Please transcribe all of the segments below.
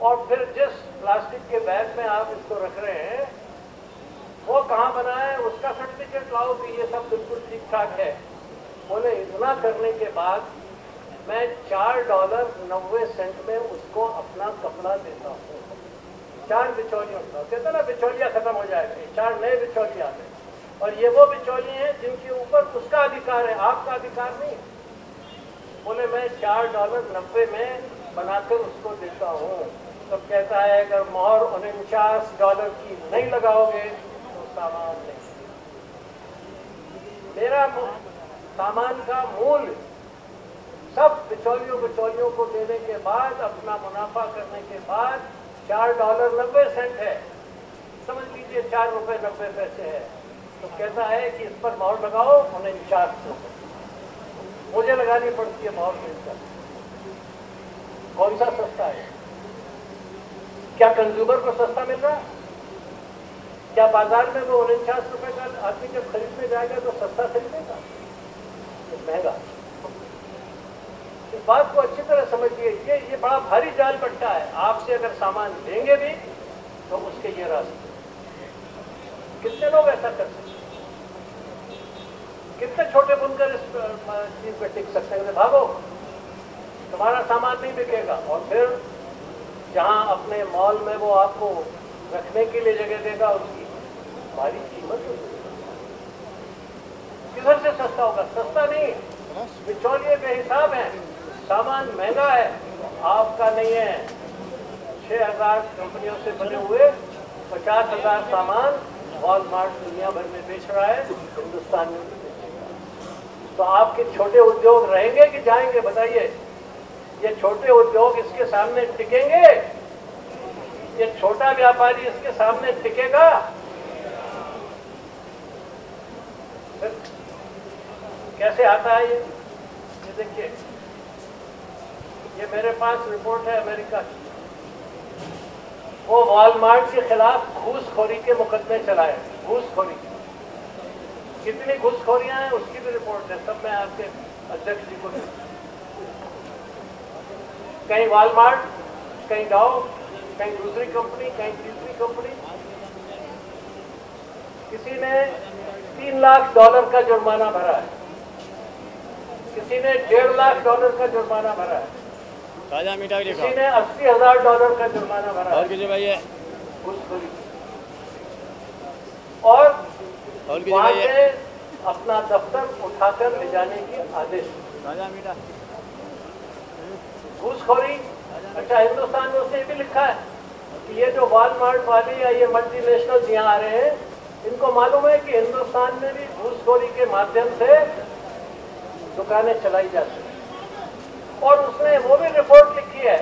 और फिर जिस प्लास्टिक के बैग में आप इसको रख रहे हैं वो कहाँ बना है, उसका सर्टिफिकेट लाओ कि ये सब बिल्कुल ठीक ठाक है। बोले इतना करने के बाद मैं $4.90 में उसको अपना कपड़ा देता हूँ। 4 बिचौलियों का, कहते ना बिचौलिया खत्म हो जाएगी, 4 नए बिचौलिया आ गए। और ये वो बिचौलिए हैं जिनके ऊपर उसका अधिकार है, आपका अधिकार नहीं। बोले मैं $4.90 में बनाकर उसको देता हूँ। तो कहता है अगर मोहर $49 की नहीं लगाओगे तो सामान नहीं। मेरा सामान का मूल्य सब बिचौलियों को देने के बाद, अपना मुनाफा करने के बाद $4.90 है। समझ लीजिए ₹4.90 है। तो कहता है कि इस पर मोहर लगाओ $49। मुझे लगानी पड़ती है मोहर मिलकर। कौन सा सस्ता है? क्या कंज्यूमर को सस्ता मिल रहा है? क्या बाजार में वो ₹49 का आदमी जब खरीदने जाएगा तो सस्ता खरीदेगा? महंगा। इस बात को अच्छी तरह समझिए, ये बड़ा भारी जाल बट्टा है। आपसे अगर सामान लेंगे भी तो उसके ये रास्ते। कितने लोग ऐसा कर सकते हैं? कितने छोटे बुनकर इस चीज में टिक सकते हैं? भागो, तुम्हारा सामान नहीं बिकेगा। और फिर जहां अपने मॉल में वो आपको रखने के लिए जगह देगा, उसकी भारी कीमत होगी। किधर से सस्ता होगा? सस्ता नहीं, बिचौलिए बेहिसाब है। सामान महंगा है, आपका नहीं है। 6000 कंपनियों से बने हुए 50,000 सामान वॉलमार्ट दुनिया भर में बेच रहा है, हिंदुस्तान में भी बेचेगा। तो आपके छोटे उद्योग रहेंगे कि जाएंगे? बताइए। ये छोटे उद्योग इसके सामने टिकेंगे? ये छोटा व्यापारी इसके सामने टिकेगा? कैसे आता है ये देखिए, ये मेरे पास रिपोर्ट है अमेरिका की। वो वॉलमार्ट के खिलाफ घूसखोरी के मुकदमे चलाए। घूसखोरी, कितनी घूसखोरियां हैं उसकी भी रिपोर्ट है। सब मैं आपके अध्यक्ष जी को कहीं वॉलमार्ट, कहीं डाउ, कहीं दूसरी कंपनी, कहीं तीसरी कंपनी। किसी ने $3 लाख का जुर्माना भरा है, किसी ने $1.5 लाख का जुर्माना भरा है, ताजा मीठा किसी ने $80,000 का जुर्माना भरा है। और कीजिए भाई, घूसखोरी। और वहां से अपना दफ्तर उठाकर ले जाने के आदेश। ताजा मीठा घूसखोरी। अच्छा, हिंदुस्तान में उसने भी लिखा है कि ये जो वॉलमार्ट वाले या ये मल्टीनेशनल यहाँ आ रहे हैं, इनको मालूम है कि हिंदुस्तान में भी घूसखोरी के माध्यम से दुकानें चलाई जाती हैं। और उसने वो भी रिपोर्ट लिखी है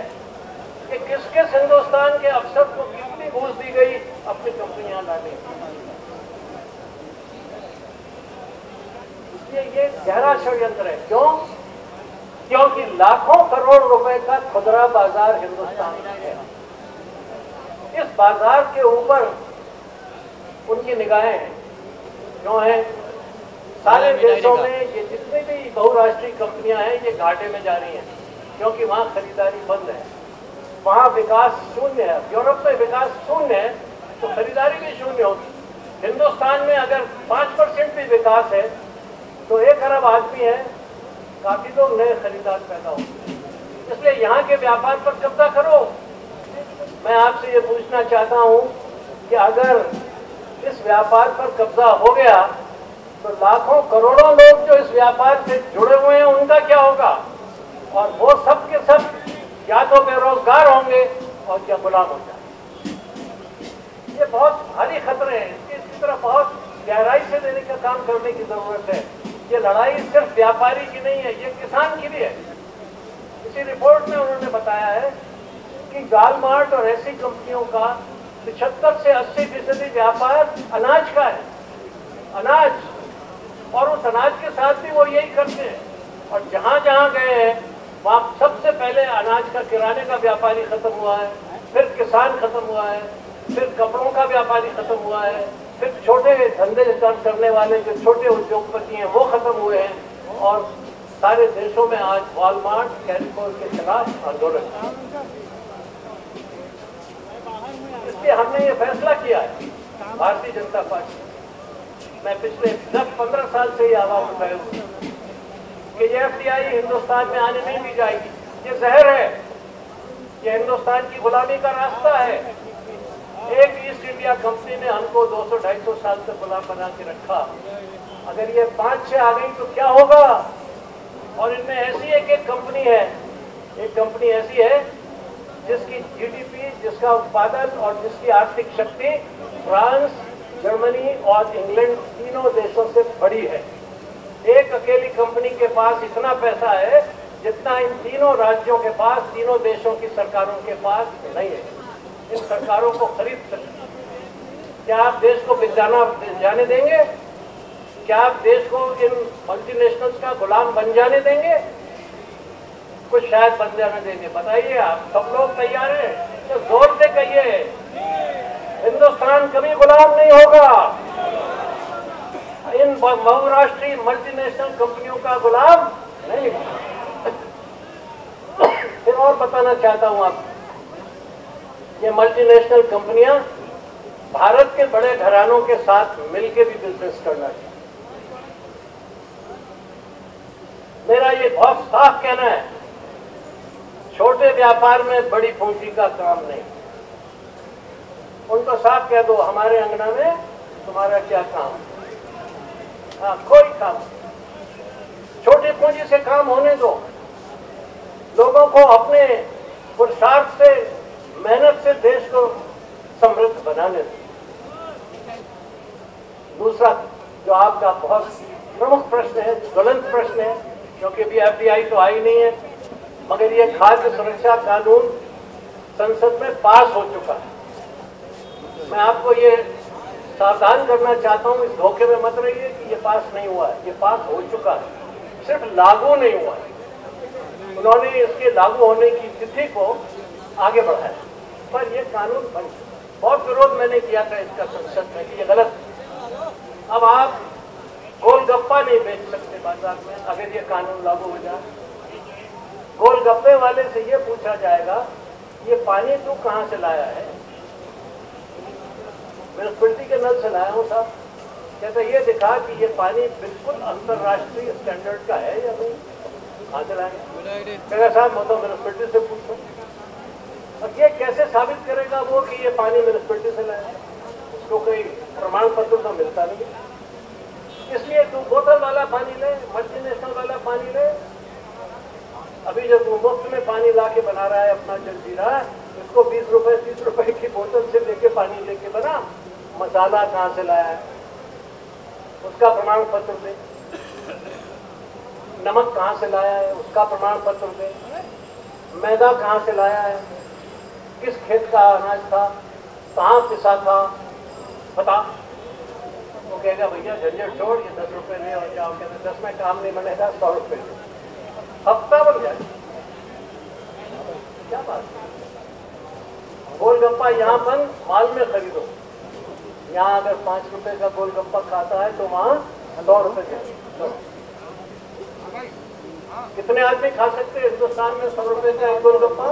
कि किस किस हिंदुस्तान के अफसर को कितनी घूस दी गई अपनी कंपनियां लाने। इसलिए ये गहरा षड्यंत्र है। क्यों? क्योंकि लाखों करोड़ रुपए का खुदरा बाजार हिंदुस्तान में है। इस बाजार के ऊपर उनकी निगाहें हैं। क्यों है? सारे देशों में ये जितनी भी बहुराष्ट्रीय कंपनियां हैं ये घाटे में जा रही हैं, क्योंकि वहां खरीदारी बंद है, वहां विकास शून्य है। यूरोप में विकास शून्य है तो खरीदारी भी शून्य होगी। हिंदुस्तान में अगर 5% भी विकास है तो 1 अरब आदमी है, काफी लोग नए खरीदार पैदा होंगे। इसलिए यहाँ के व्यापार पर कब्जा करो। मैं आपसे ये पूछना चाहता हूँ कि अगर इस व्यापार पर कब्जा हो गया तो लाखों करोड़ों लोग जो इस व्यापार से जुड़े हुए हैं उनका क्या होगा? और वो सब के सब या तो बेरोजगार होंगे और या गुलाम हो जाएंगे। ये बहुत भारी खतरे हैं। इसकी तरफ बहुत गहराई से लेने का काम करने की जरूरत है। ये लड़ाई सिर्फ व्यापारी की नहीं है, ये किसान की भी है। इसी रिपोर्ट में उन्होंने बताया है कि वॉलमार्ट और ऐसी कंपनियों का 75 से 80% व्यापार अनाज का है। अनाज, और उस अनाज के साथ भी वो यही करते हैं। और जहां जहां गए हैं वहां सबसे पहले अनाज का किराने का व्यापारी खत्म हुआ है, फिर किसान खत्म हुआ है, फिर कपड़ों का व्यापारी खत्म हुआ है, फिर छोटे धंधे करने वाले जो छोटे उद्योगपति हैं वो खत्म हुए हैं। और सारे देशों में आज वॉलमार्ट, कैरिकोर के खिलाफ आंदोलन। इसलिए हमने ये फैसला किया है भारतीय जनता पार्टी, मैं पिछले 10-15 साल से ये आवाज उठाए हुए कि ये FDI हिंदुस्तान में आने नहीं दी जाएगी। ये जहर है, ये हिंदुस्तान की गुलामी का रास्ता है। एक ईस्ट इंडिया कंपनी ने हमको 200-250 साल तक गुलाम बना के रखा। अगर ये 5-6 आ गई तो क्या होगा? और इनमें ऐसी एक कंपनी है, एक कंपनी ऐसी है जिसकी GDP, जिसका उत्पादन और जिसकी आर्थिक शक्ति फ्रांस, जर्मनी और इंग्लैंड तीनों देशों से बड़ी है। एक अकेली कंपनी के पास इतना पैसा है जितना इन तीनों राज्यों के पास, तीनों देशों की सरकारों के पास नहीं है। इन सरकारों को खरीद सकते। क्या आप देश को जाने देंगे? क्या आप देश को इन मल्टीनेशनल्स का गुलाम बन जाने देंगे? कुछ शायद बन जाने देंगे। बताइए, आप सब लोग तैयार हैं? तो जोर से कहिए, हिंदुस्तान कभी गुलाम नहीं होगा। इन बहुराष्ट्रीय मल्टीनेशनल कंपनियों का गुलाम नहीं। फिर और बताना चाहता हूं आपको, ये मल्टीनेशनल कंपनियां भारत के बड़े घरानों के साथ मिलकर भी बिजनेस करना चाहिए। मेरा ये बहुत साफ कहना है, छोटे व्यापार में बड़ी पूंजी का काम नहीं। उनको साफ कह दो, हमारे अंगना में तुम्हारा क्या काम? हाँ, कोई काम। छोटी पूंजी से काम होने दो। लोगों को अपने पुरुषार्थ से, मेहनत से देश को समृद्ध बनाने दो। दूसरा जो आपका बहुत प्रमुख प्रश्न है, ज्वलंत प्रश्न है, क्योंकि अभी FDI तो आई नहीं है, मगर ये खाद्य सुरक्षा कानून संसद में पास हो चुका है। मैं आपको ये सावधान करना चाहता हूं, इस धोखे में मत रहिए कि ये पास नहीं हुआ है। ये पास हो चुका है, सिर्फ लागू नहीं हुआ है। उन्होंने इसके लागू होने की तिथि को आगे बढ़ाया, पर ये कानून बन चुका। बहुत विरोध मैंने किया था इसका संसद में कि ये गलत। अब आप गोलगप्पा नहीं बेच सकते बाजार में अगर ये कानून लागू हो जाए। गोलगप्पे वाले से ये पूछा जाएगा, ये पानी तू कहां से लाया है? म्यूनिसिपैलिटी के नल से लाया हूं साहब। कहता ये दिखा कि ये पानी बिल्कुल अंतरराष्ट्रीय स्टैंडर्ड का है या नहीं, कहां से लाया? कहता साहब मैं तो म्यूनिसिपैलिटी से पूछूं। अब ये कैसे साबित करेगा वो कि ये पानी म्यूनिसिपैलिटी से लाया? उसको कोई प्रमाण पत्र तो मिलता नहीं। इसलिए तू बोतल वाला पानी ले, मल्टीनेशनल वाला पानी ले। अभी जब तू मुफ्त में पानी ला के बना रहा है अपना जलजीरा, इसको 20 रुपए 30 रुपए की बोतल से लेके पानी लेके बना। मसाला कहाँ से लाया है उसका प्रमाण पत्र दे। नमक कहाँ से लाया है उसका प्रमाण पत्र दे। मैदा कहाँ से लाया है, किस खेत का अनाज था, कहाँ पिसा था, बता। वो कहेगा भैया झंझट छोड़, ये 10 रुपए ले और जाओ। कहते 10 में काम नहीं बनेगा, 100 रुपए हफ्ता बन जाए। क्या बात? गोलगप्पा यहाँ बंद, माल में खरीदो। यहाँ अगर 5 रुपए का गोलगप्पा खाता है तो वहाँ 100 रुपए का। कितने आदमी खा सकते हैं हिंदुस्तान में 100 रुपए का एक गोलगप्पा?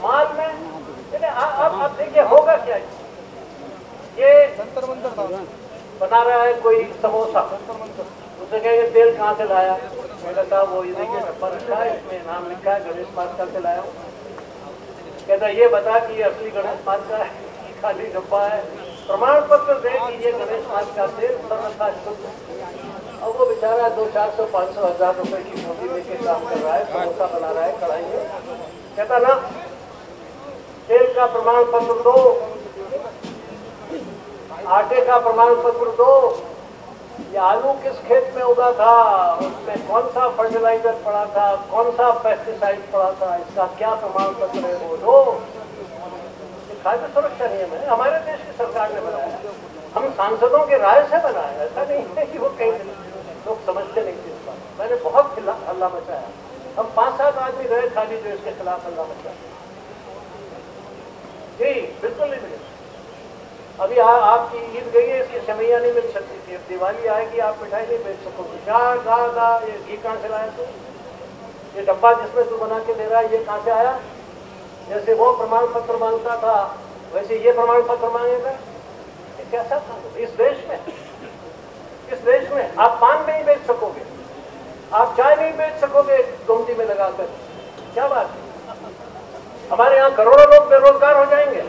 माल में। अब देखिए होगा क्या। ये बना रहा है कोई समोसा, उसे कहेंगे तेल कहाँ से लाया? मैंने कहा वो ये देखिए डब्बा रखा है, इसमें नाम लिखा है गणेश मार्का से लाया हूँ। कहता ये बता कि ये असली गणेश मार्का है, खाली डब्बा है। प्रमाण पत्र दे कि ये गणेश मार्का तेल सर्वथा शुद्ध। अब वो बेचारा 200-400-500-1000 रुपए की पूंजी लेके काम कर रहा है, समोसा बना रहा है कढ़ाई में। कहता ना तेल का प्रमाण पत्र दो, आटे का प्रमाण पत्र दो, ये आलू किस खेत में उगा था, उसमें कौन सा फर्टिलाइजर पड़ा था, कौन सा पेस्टिसाइड पड़ा था, इसका क्या प्रमाण पत्र है वो दो। खाद्य सुरक्षा नियम है, हमारे देश की सरकार ने बनाया। हम सांसदों के राय से बनाया, ऐसा नहीं है कि वो कहीं लोग समझते नहीं थे इस बात। मैंने बहुत हल्ला मचाया, हम 5-7 आदमी रहे खाली जो इसके खिलाफ हल्ला मचाया। जी बिल्कुल नहीं मिले। अभी आपकी ईद गई है, इसकी सेवैयां नहीं मिल सकती थी। अब दिवाली आएगी, आप मिठाई नहीं बेच सकोगे। ये घी कहाँ से लाया तू? ये डब्बा जिसमें तू बना के दे रहा है ये कहाँ से आया? जैसे वो प्रमाण पत्र मांगता था वैसे ये प्रमाण पत्र मांगेगा? ये कैसा कानून? इस देश में आप पान नहीं बेच सकोगे, आप चाय नहीं बेच सकोगे गुमटी में लगाकर। क्या बात है? हमारे यहाँ करोड़ों लोग बेरोजगार हो जाएंगे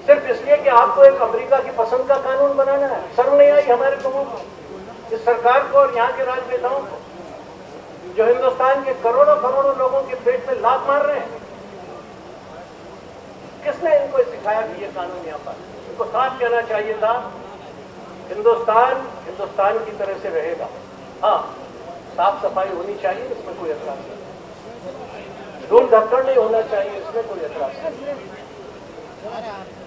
सिर्फ इसलिए कि आपको एक अमेरिका की पसंद का कानून बनाना है। शर्म नहीं आई हमारे लोगों को, इस सरकार को और यहाँ के राजनेताओं को, जो हिंदुस्तान के करोड़ों करोड़ों लोगों के पेट में लात मार रहे हैं? किसने इनको सिखाया कि ये कानून यहाँ पर? इनको साफ कहना चाहिए था, हिंदुस्तान की तरह से रहेगा। हाँ, साफ सफाई होनी चाहिए, इसमें कोई एतराज नहीं। धूल धक्कड़ नहीं होना चाहिए, इसमें कोई एतराज नहीं।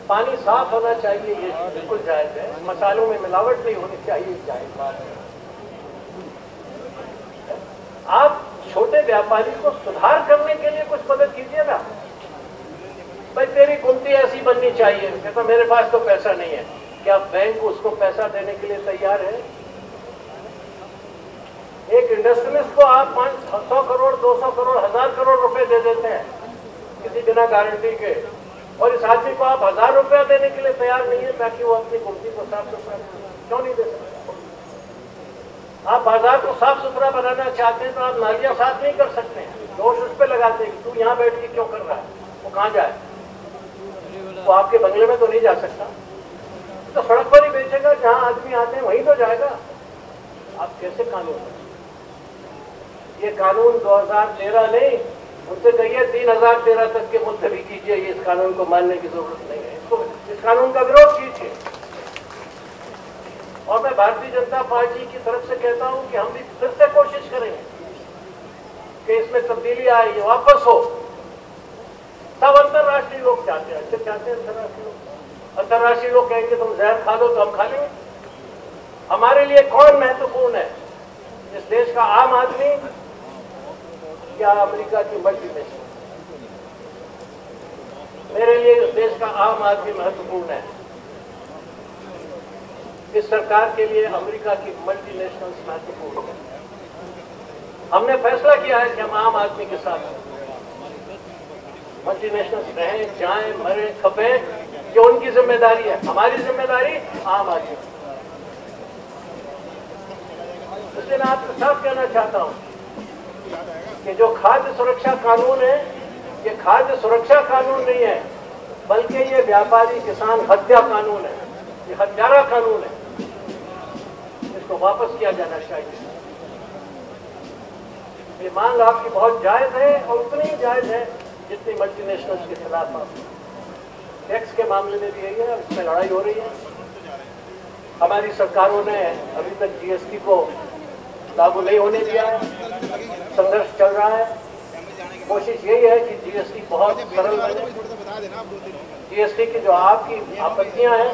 पानी साफ होना चाहिए, ये बिल्कुल जायज है। मसालों में मिलावट नहीं होनी चाहिए, जायज बात है। आप छोटे व्यापारी को सुधार करने के लिए कुछ मदद कीजिए ना। भाई तेरी गुमटी ऐसी बननी चाहिए, कहता मेरे पास तो पैसा नहीं है। क्या बैंक उसको पैसा देने के लिए तैयार है? एक इंडस्ट्रियलिस्ट को आप 500 करोड़ 200 करोड़ 1000 करोड़ रुपए दे देते हैं किसी बिना गारंटी के, और इस आदमी को आप 1000 रुपया देने के लिए तैयार नहीं है ताकि वो अपनी गुमटी को साफ सुथरा क्यों नहीं दे सकते? आप बाजार को साफ सुथरा बनाना चाहते हैं तो आप नालियां साफ नहीं कर सकते हैं, दोष उस पर लगाते हैं। तू यहाँ बैठ के क्यों कर रहा है? वो कहाँ जाए? वो आपके बंगले में तो नहीं जा सकता, तो सड़क पर ही बेचेगा, जहां आदमी आते हैं वहीं तो जाएगा। आप कैसे कानून? ये कानून 2013 नहीं, उनसे कहिए 3013 तक के मुल्तवी कीजिए, इस कानून को मानने की जरूरत नहीं है। इसको, इस कानून का विरोध कीजिए। और मैं भारतीय जनता पार्टी की तरफ से कहता हूं कि हम भी फिर से कोशिश करेंगे कि इसमें तब्दीली आए, ये वापस हो। सब अंतर्राष्ट्रीय लोग चाहते हैं, अच्छे चाहते हैं अंतर्राष्ट्रीय लोग। अंतर्राष्ट्रीय लोग कहेंगे तुम जहर खा लो तो हम खा लेंगे। हमारे लिए कौन महत्वपूर्ण है, इस देश का आम आदमी या अमेरिका की मल्टीनेशनल? मेरे लिए इस देश का आम आदमी महत्वपूर्ण है। इस सरकार के लिए अमेरिका की मल्टीनेशनल्स महत्वपूर्ण है। हमने फैसला किया है कि हम आम आदमी के साथ हैं। मल्टीनेशनल्स रहें, जाएं, मरे, खपे, ये उनकी जिम्मेदारी है, हमारी जिम्मेदारी आम आदमी। इसलिए मैं आपको साफ कहना चाहता हूं कि जो खाद्य सुरक्षा कानून है, ये खाद्य सुरक्षा कानून नहीं है, बल्कि ये व्यापारी किसान हत्या कानून है, ये हत्यारा कानून है। इसको वापस किया जाना चाहिए। ये मांग आपकी बहुत जायज है और उतनी ही जायज है जितनी मल्टीनेशनल्स के खिलाफ आप। टैक्स के मामले में भी यही है, इसमें लड़ाई हो रही है। हमारी सरकारों ने अभी तक जीएसटी को लागू नहीं होने दिया है, संघर्ष चल रहा है। कोशिश यही है कि जीएसटी बहुत सरल बने। जीएसटी की जो आपकी आपत्तियां हैं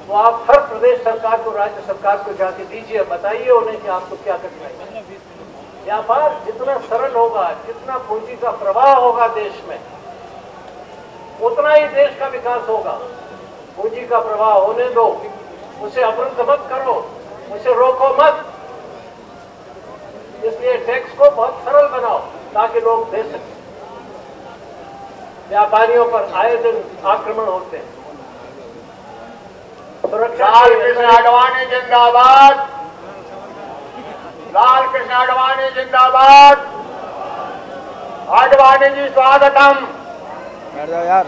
वो आप हर प्रदेश सरकार को, राज्य सरकार को जाके दीजिए, बताइए उन्हें कि आपको क्या कठिनाई है। व्यापार जितना सरल होगा, जितना पूंजी का प्रवाह होगा देश में, उतना ही देश का विकास होगा। पूंजी का प्रवाह होने दो, उसे अवरुद्ध मत करो, उसे रोको मत। इसलिए टैक्स को बहुत सरल बनाओ ताकि लोग दे सकें। व्यापारियों पर आए दिन आक्रमण होते हैं। सुरक्षा लाल कृष्ण आडवाणी जिंदाबाद, लाल कृष्ण आडवाणी जिंदाबाद। आडवाणी जी स्वागतम। यार